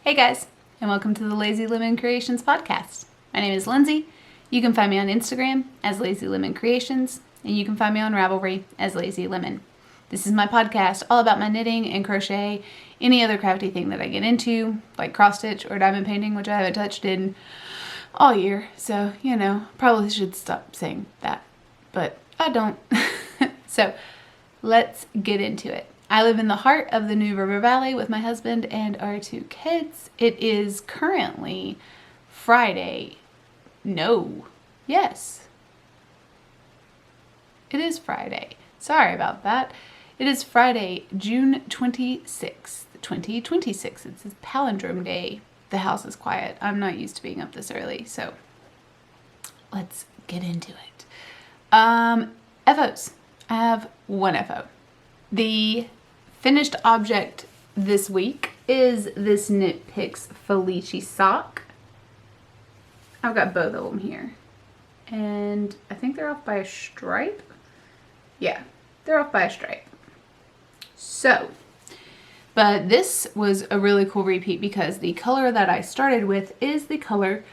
Hey guys, and welcome to the Lazy Lemon Creations podcast. My name is Lindsay. You can find me on Instagram as Lazy Lemon Creations, and you can find me on Ravelry as Lazy Lemon. This is my podcast all about my knitting and crochet, any other crafty thing that I get into, like cross stitch or diamond painting, which I haven't touched in all year. So, probably should stop saying that, but I don't. So, let's get into it. I live in the heart of the New River Valley with my husband and our 2 kids. It is currently Friday. Yes. It is Friday. Sorry about that. It is Friday, June 26th, 2026. It's palindrome day. The house is quiet. I'm not used to being up this early, so let's get into it. FOs. I have one FO. The finished object this week is this Knit Picks Felici sock. I've got both of them here. And I think they're off by a stripe. Yeah, they're off by a stripe. So, but this was a really cool repeat because the color that I started with is the color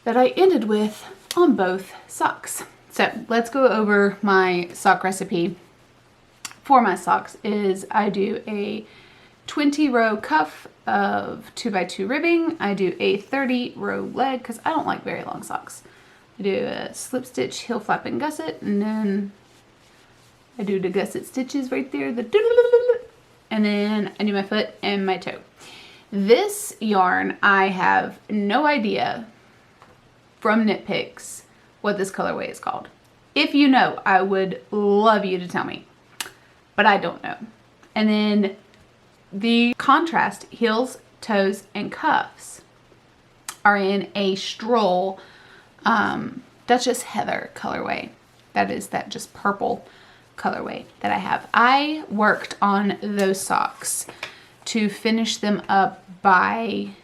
that I ended with on both socks. So let's go over my sock recipe. For my socks is I do a 20 row cuff of 2x2 ribbing. I do a 30 row leg because I don't like very long socks. I do a slip stitch, heel flap, and gusset, and then I do the gusset stitches right there, and then I do my foot and my toe. This yarn, I have no idea from Knit Picks what this colorway is called. If you know, I would love you to tell me. But I don't know. And then the contrast heels, toes, and cuffs are in a Stroll Duchess Heather colorway. That is that just purple colorway that I have. I worked on those socks to finish them up I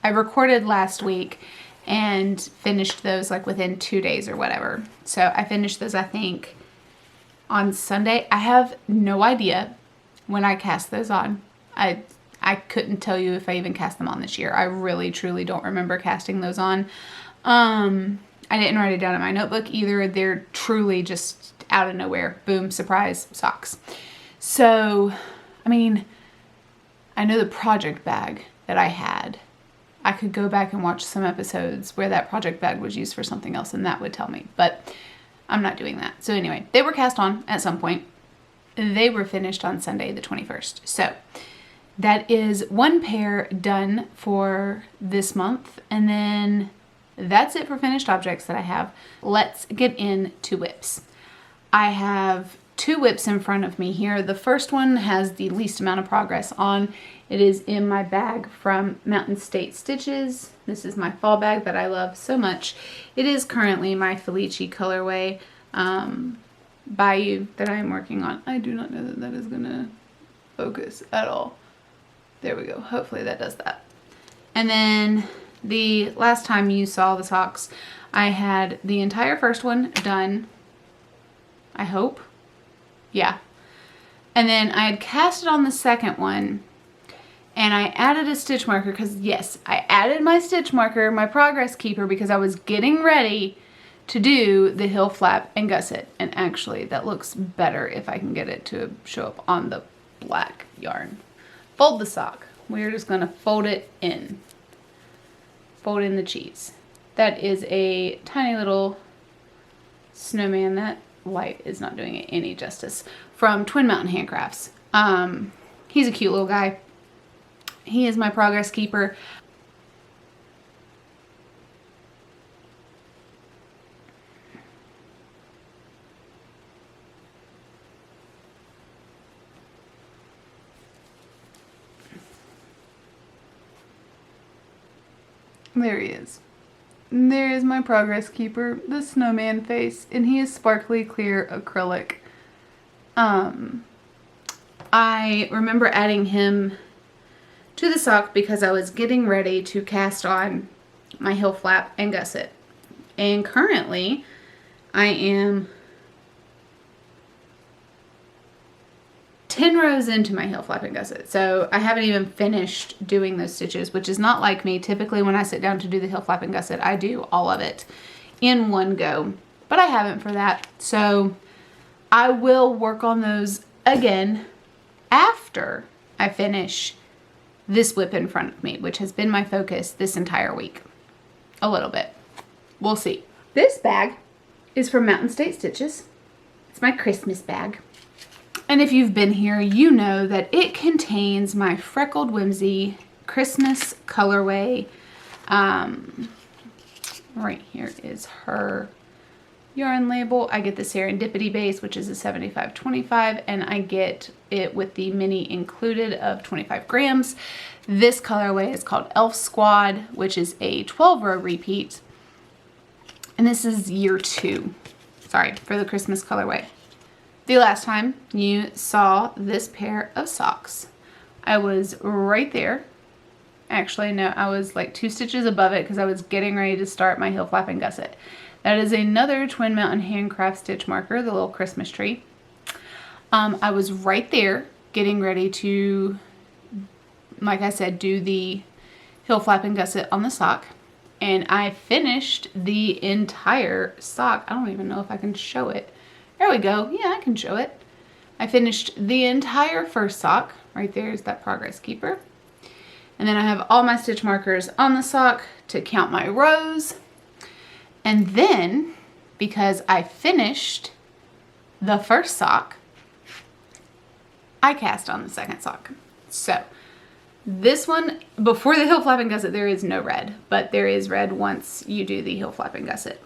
recorded last week and finished those like within 2 days or whatever. So I finished those, I think, on Sunday. I have no idea when I cast those on. I couldn't tell you if I even cast them on this year. I really, truly don't remember casting those on. I didn't write it down in my notebook either. They're truly just out of nowhere. Boom, surprise, socks. So, I mean, I know the project bag that I had. I could go back and watch some episodes where that project bag was used for something else and that would tell me. But I'm not doing that. So anyway, they were cast on at some point. They were finished on Sunday the 21st. So that is one pair done for this month. And then that's it for finished objects that I have. Let's get into whips. I have 2 whips in front of me here. The first one has the least amount of progress on. It is in my bag from Mountain State Stitches. This is my fall bag that I love so much. It is currently my Felici colorway Bayou that I am working on. I do not know that that is going to focus at all. There we go. Hopefully that does that. And then the last time you saw the socks, I had the entire first one done, I hope. Yeah. And then I had cast it on the second one and I added a stitch marker because yes, I added my stitch marker, my progress keeper, because I was getting ready to do the heel flap and gusset. And actually that looks better if I can get it to show up on the black yarn. Fold the sock. We're just going to fold it in. Fold in the cheese. That is a tiny little snowman. That light is not doing it any justice. From Twin Mountain Handcrafts. He's a cute little guy. He is my progress keeper. There he is. There is my progress keeper, the snowman face, and he is sparkly clear acrylic. I remember adding him to the sock because I was getting ready to cast on my heel flap and gusset. And currently I am 10 rows into my heel flap and gusset. So I haven't even finished doing those stitches, which is not like me. Typically when I sit down to do the heel flap and gusset, I do all of it in one go, but I haven't for that. So I will work on those again after I finish this whip in front of me, which has been my focus this entire week. A little bit. We'll see. This bag is from Mountain State Stitches. It's my Christmas bag. And if you've been here, you know that it contains my Freckled Whimsy Christmas colorway. Right here is her yarn label. I get the Serendipity base, which is a 75-25, and I get it with the mini included of 25 grams. This colorway is called Elf Squad, which is a 12-row repeat. And this is year 2, sorry, for the Christmas colorway. The last time you saw this pair of socks, I was right there. Actually, no, I was like 2 stitches above it because I was getting ready to start my heel flap and gusset. That is another Twin Mountain Handcraft stitch marker, the little Christmas tree. I was right there getting ready to, like I said, do the heel flap and gusset on the sock. And I finished the entire sock. I don't even know if I can show it. There we go. Yeah, I can show it. I finished the entire first sock. Right there is that progress keeper. And then I have all my stitch markers on the sock to count my rows. And then, because I finished the first sock, I cast on the second sock. So this one, before the heel flap and gusset, there is no red, but there is red once you do the heel flap and gusset.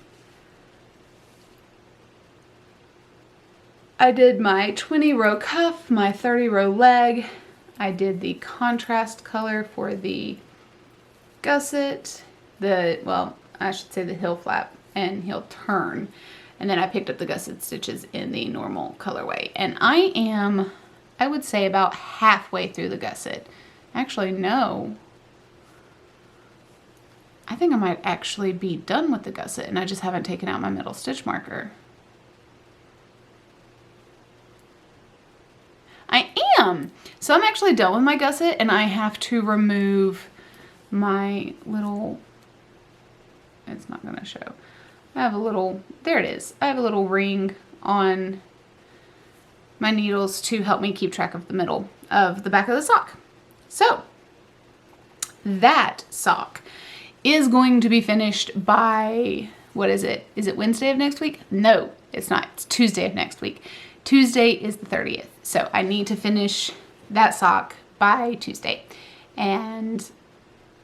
I did my 20-row cuff, my 30-row leg. I did the contrast color for the gusset, well, I should say the heel flap and heel turn. And then I picked up the gusset stitches in the normal colorway. And I am, I would say, about halfway through the gusset. Actually, no. I think I might actually be done with the gusset and I just haven't taken out my middle stitch marker. I am! So I'm actually done with my gusset and I have to remove my little, it's not going to show. I have a little, there it is. I have a little ring on my needles to help me keep track of the middle of the back of the sock. So that sock is going to be finished by, what is it? Is it Wednesday of next week? No, it's not. It's Tuesday of next week. Tuesday is the 30th. So I need to finish that sock by Tuesday. And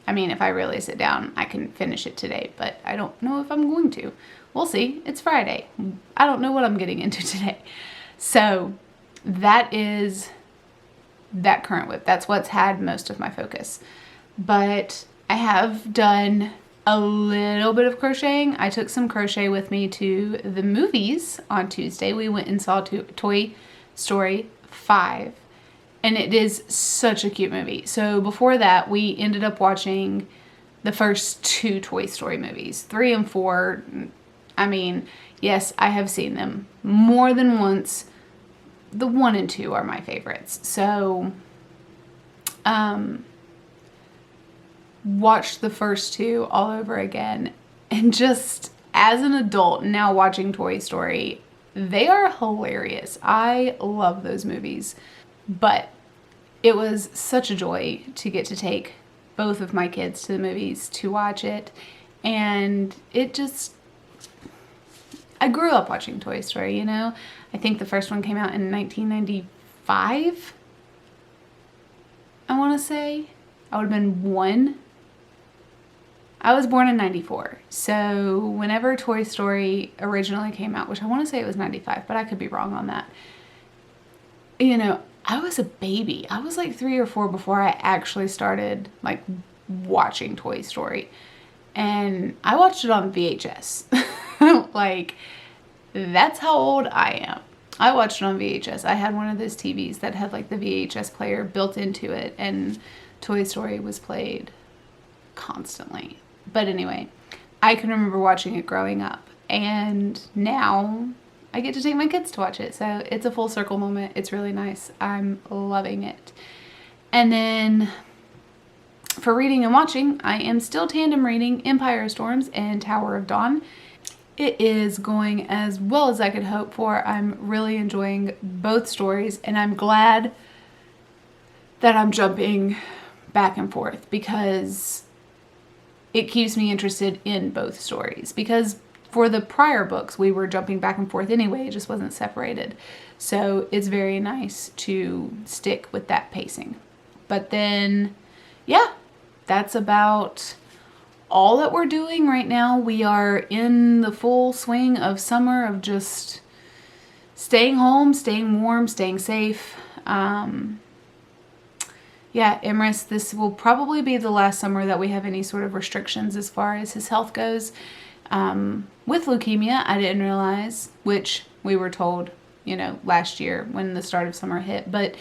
I mean, if I really sit down, I can finish it today, but I don't know if I'm going to. We'll see. It's Friday. I don't know what I'm getting into today. So that is that current whip. That's what's had most of my focus. But I have done a little bit of crocheting. I took some crochet with me to the movies on Tuesday. We went and saw Toy Story 5. And it is such a cute movie. So before that, we ended up watching the first 2 Toy Story movies. 3 and 4. I mean, yes, I have seen them more than once. The 1 and 2 are my favorites. So, watched the first 2 all over again. And just as an adult now watching Toy Story, they are hilarious. I love those movies. But it was such a joy to get to take both of my kids to the movies to watch it. And it just, I grew up watching Toy Story, you know. I think the first one came out in 1995. I want to say. I would have been 1. I was born in 94. So whenever Toy Story originally came out, which I want to say it was 95, but I could be wrong on that. You know, I was a baby. I was like 3 or 4 before I actually started like watching Toy Story. And I watched it on VHS. Like, that's how old I am. I watched it on VHS. I had one of those TVs that had like the VHS player built into it, and Toy Story was played constantly. But anyway, I can remember watching it growing up. And now, I get to take my kids to watch it. So it's a full circle moment. It's really nice. I'm loving it. And then for reading and watching, I am still tandem reading Empire of Storms and Tower of Dawn. It is going as well as I could hope for. I'm really enjoying both stories, and I'm glad that I'm jumping back and forth because it keeps me interested in both stories. Because for the prior books, we were jumping back and forth anyway. It just wasn't separated. So it's very nice to stick with that pacing. But then, yeah, that's about all that we're doing right now. We are in the full swing of summer of just staying home, staying warm, staying safe. Yeah, Emrys, this will probably be the last summer that we have any sort of restrictions as far as his health goes. With leukemia, I didn't realize, which we were told, last year when the start of summer hit, but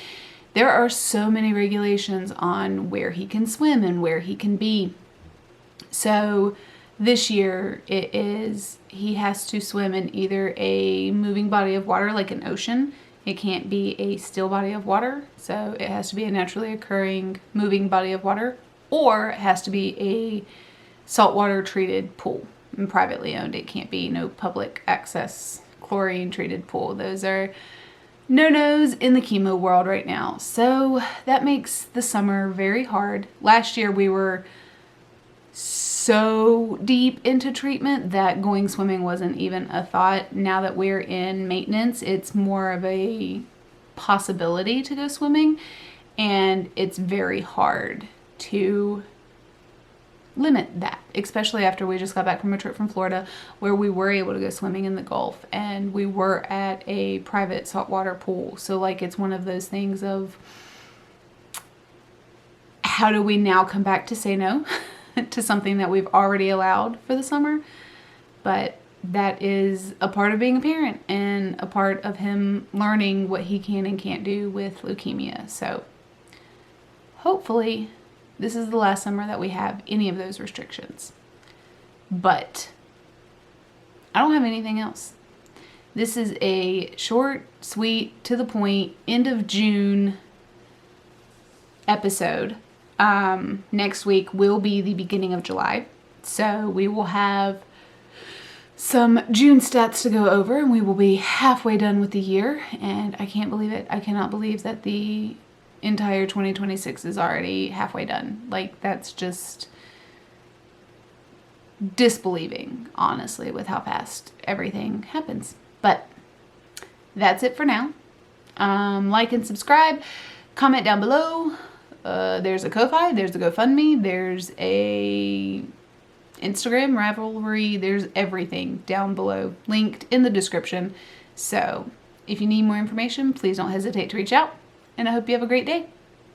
there are so many regulations on where he can swim and where he can be. So this year he has to swim in either a moving body of water like an ocean. It can't be a still body of water. So it has to be a naturally occurring moving body of water, or it has to be a saltwater treated pool and privately owned. It can't be no public access chlorine treated pool. Those are no-nos in the chemo world right now. So that makes the summer very hard. Last year we were so deep into treatment that going swimming wasn't even a thought. Now that we're in maintenance, it's more of a possibility to go swimming, and it's very hard to limit that, especially after we just got back from a trip from Florida where we were able to go swimming in the Gulf and we were at a private saltwater pool. So like, it's one of those things of how do we now come back to say no to something that we've already allowed for the summer? But that is a part of being a parent and a part of him learning what he can and can't do with leukemia. So hopefully this is the last summer that we have any of those restrictions. But I don't have anything else. This is a short, sweet, to the point, end of June episode. Next week will be the beginning of July. So we will have some June stats to go over, and we will be halfway done with the year. And I can't believe it. I cannot believe that the entire 2026 is already halfway done. Like, that's just disbelieving, honestly, with how fast everything happens. But that's it for now. Like and subscribe, comment down below. There's a Ko-Fi, there's a GoFundMe, there's a Instagram Ravelry, there's everything down below, linked in the description. So if you need more information, please don't hesitate to reach out. And I hope you have a great day.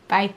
Bye.